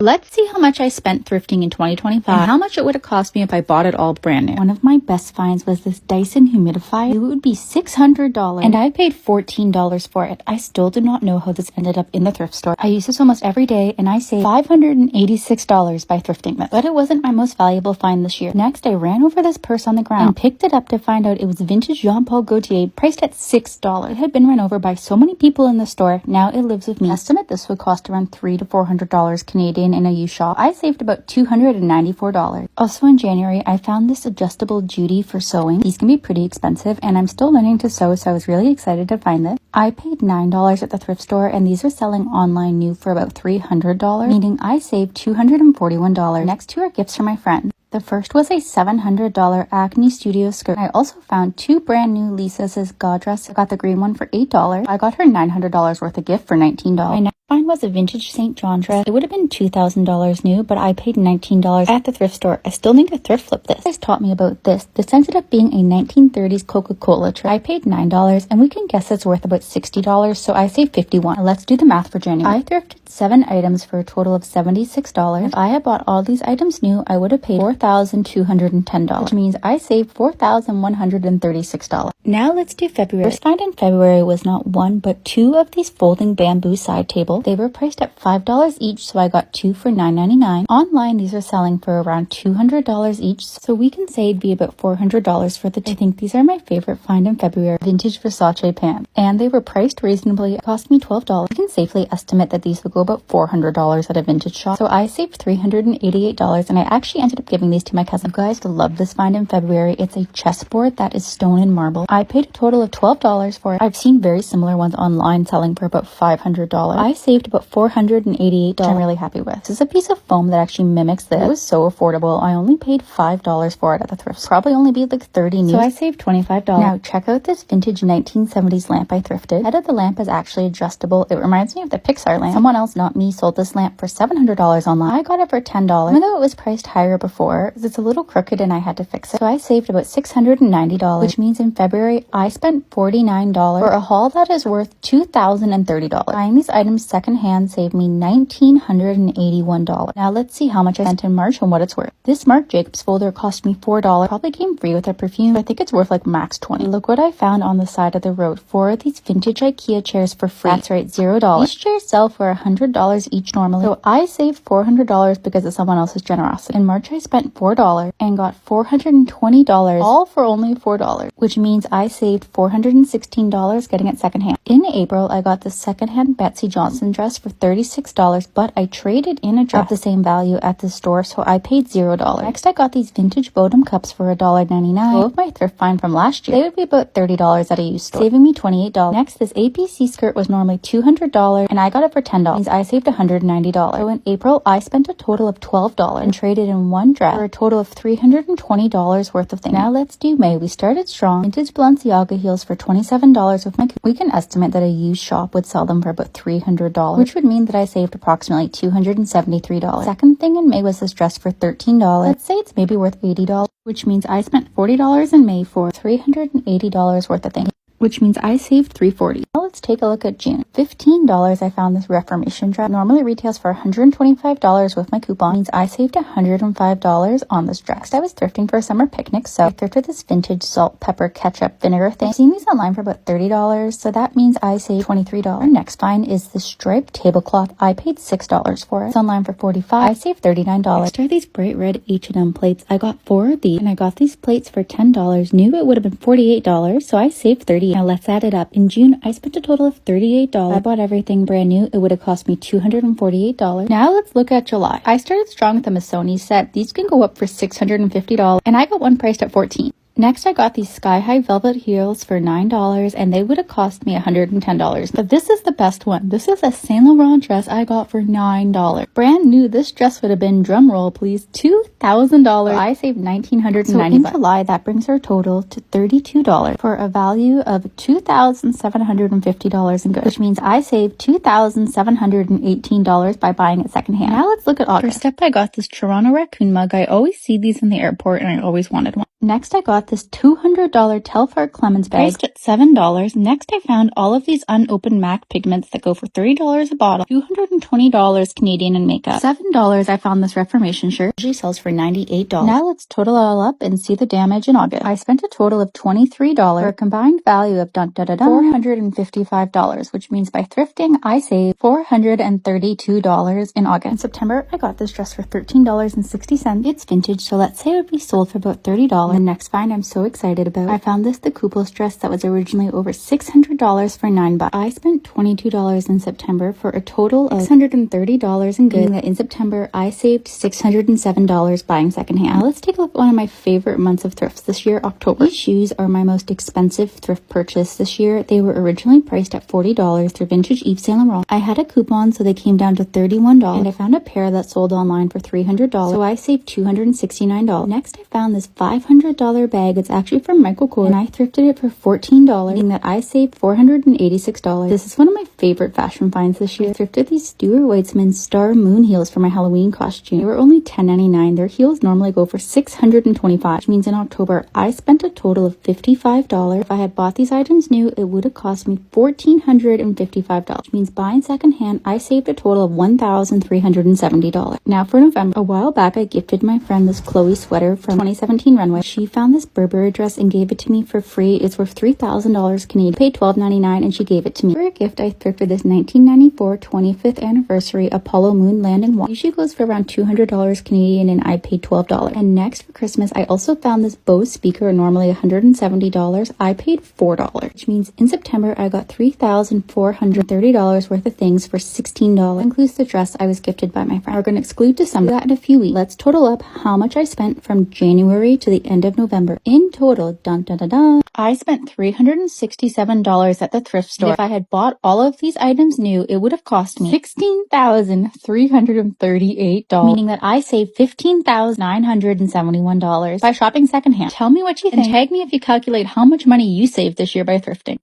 Let's see how much I spent thrifting in 2025 and how much it would have cost me if I bought it all brand new. One of my best finds was this Dyson humidifier. It would be $600 and I paid $14 for it. I still do not know how this ended up in the thrift store. I use this almost every day and I saved $586 by thrifting this. But it wasn't my most valuable find this year. Next, I ran over this purse on the ground and picked it up to find out it was vintage Jean Paul Gaultier priced at $6. It had been run over by so many people in the store. Now it lives with me. Estimate this would cost around $300 to $400 Canadian in a used shop. I saved about $294. Also in January, I found this adjustable Judy for sewing. These can be pretty expensive and I'm still learning to sew, so I was really excited to find this. I paid $9 at the thrift store and these are selling online new for about $300, meaning I saved $241. Next two are gifts for my friends. The first was a $700 Acne Studio skirt. I also found two brand new Lisa's God dress. I got the green one for $8. I got her $900 worth of gift for $19. My next find was a vintage St. John dress. It would have been $2,000 new, but I paid $19 at the thrift store. I still need to thrift flip this. This taught me about this. This ended up being a 1930s Coca Cola tray. I paid $9 and we can guess it's worth about $60, so I saved $51. Now let's do the math for January. I thrifted 7 items for a total of $76. If I had bought all these items new, I would have paid $4,210, which means I saved $4,136. Now let's do February. First find in February was not one, but two of these folding bamboo side tables. They were priced at $5 each, so I got two for $9.99. Online, these are selling for around $200 each, so we can say it'd be about $400 for the two. I think these are my favorite find in February. Vintage Versace pants. And they were priced reasonably. It cost me $12. You can safely estimate that these would go about $400 at a vintage shop. So I saved $388 and I actually ended up giving these to my cousin. You guys love this find in February. It's a chessboard that is stone and marble. I paid a total of $12 for it. I've seen very similar ones online selling for about $500. I saved about $488, which I'm really happy with. This is a piece of foam that actually mimics this. It was so affordable. I only paid $5 for it at the thrift. Probably only be like $30 new. So I saved $25. Now check out this vintage 1970s lamp I thrifted. The head of the lamp is actually adjustable. It reminds me of the Pixar lamp. Someone else, not me, sold this lamp for $700 online. I got it for $10. Even though it was priced higher before, it's a little crooked and I had to fix it. So I saved about $690, which means in February I spent $49 for a haul that is worth $2,030. Buying these items secondhand saved me $1,981. Now let's see how much I spent in March and what it's worth. This Marc Jacobs folder cost me $4. Probably came free with a perfume. I think it's worth like max $20. Look what I found on the side of the road. 4 of these vintage IKEA chairs for free. That's right, $0. These chairs sell for $100 each normally, so I saved $400 because of someone else's generosity. In March I spent $4 and got $420, all for only $4, which means I saved $416 getting it secondhand. In April I got the secondhand Betsy Johnson dress for $36, but I traded in a dress of the same value at the store, so I paid $0. Next I got these vintage Bodum cups for $1.99. Both my thrift find from last year. They would be about $30 at a used store, saving me $28. Next, this APC skirt was normally $200 and I got it for $10. Means I saved $190. So in April I spent a total of $12 and traded in one dress for a total of $320 worth of things. Now let's do May. We started strong. Vintage Balenciaga heels for $27 with my coupon. We can estimate that a used shop would sell them for about $300, which would mean that I saved approximately $273. Second thing in May was this dress for $13. Let's say it's maybe worth $80, which means I spent $40 in May for $380 worth of things, which means I saved $340. Now let's take a look at June. $15 I found this Reformation dress. Normally retails for $125 with my coupon. Means I saved $105 on this dress. Next, I was thrifting for a summer picnic, so I thrifted this vintage salt, pepper, ketchup, vinegar thing. I've seen these online for about $30, so that means I saved $23. Our next find is this striped tablecloth. I paid $6 for it. It's online for $45. I saved $39. Next are these bright red H&M plates. I got 4 of these, and I got these plates for $10. New it would have been $48, so I saved $30. Now let's add it up. In June, I spent a total of $38. I bought everything brand new. It would have cost me $248. Now let's look at July. I started strong with the Missoni set. These can go up for $650, and I got one priced at $14. Next, I got these sky-high velvet heels for $9, and they would have cost me $110. But this is the best one. This is a Saint Laurent dress I got for $9. Brand new, this dress would have been, drum roll please, $2,000. I saved $1,990. So in July, that brings our total to $32 for a value of $2,750 in goods, which means I saved $2,718 by buying it secondhand. Now let's look at August. First up, I got this Toronto raccoon mug. I always see these in the airport, and I always wanted one. Next, I got this $200 Telfar Clemens bag priced at $7. Next, I found all of these unopened MAC pigments that go for $30 a bottle, $220 Canadian in makeup. $7, I found this Reformation shirt. Usually sells for $98. Now let's total it all up and see the damage in August. I spent a total of $23 for a combined value of $455, which means by thrifting, I saved $432 in August. In September, I got this dress for $13.60. It's vintage, so let's say it would be sold for about $30. The next find I'm so excited about. I found this the Kupos dress that was originally over $600 for $9. I spent $22 in September for a total of $630 in goods. Meaning that in September, I saved $607 buying secondhand. Now let's take a look at one of my favorite months of thrifts this year, October. These shoes are my most expensive thrift purchase this year. They were originally priced at $40 through Vintage Yves Saint Laurent. I had a coupon, so they came down to $31, and I found a pair that sold online for $300, so I saved $269. Next, I found this $500 bag. It's actually from Michael Kors, and I thrifted it for $14, meaning that I saved $486. This is one of my favorite fashion finds this year. I thrifted these Stuart Weitzman Star Moon heels for my Halloween costume. They were only $10.99. Their heels normally go for $625, which means in October, I spent a total of $55. If I had bought these items new, it would have cost me $1,455, which means buying secondhand, I saved a total of $1,370. Now for November, a while back, I gifted my friend this Chloe sweater from 2017 runway. She found this Burberry dress and gave it to me for free. It's worth $3,000 Canadian. I paid $12.99 and she gave it to me. For a gift, I thrifted this 1994 25th anniversary Apollo Moon Landing watch. Usually goes for around $200 Canadian and I paid $12. And next for Christmas, I also found this Bose speaker, normally $170. I paid $4, which means in September, I got $3,430 worth of things for $16. Includes the dress I was gifted by my friend. We're going to exclude December. That in a few weeks. Let's total up how much I spent from January to the end of November. In total, I spent $367 at the thrift store. If I had bought all of these items new, it would have cost me $16,338, meaning that I saved $15,971 by shopping secondhand. Tell me what you think and tag me if you calculate how much money you saved this year by thrifting.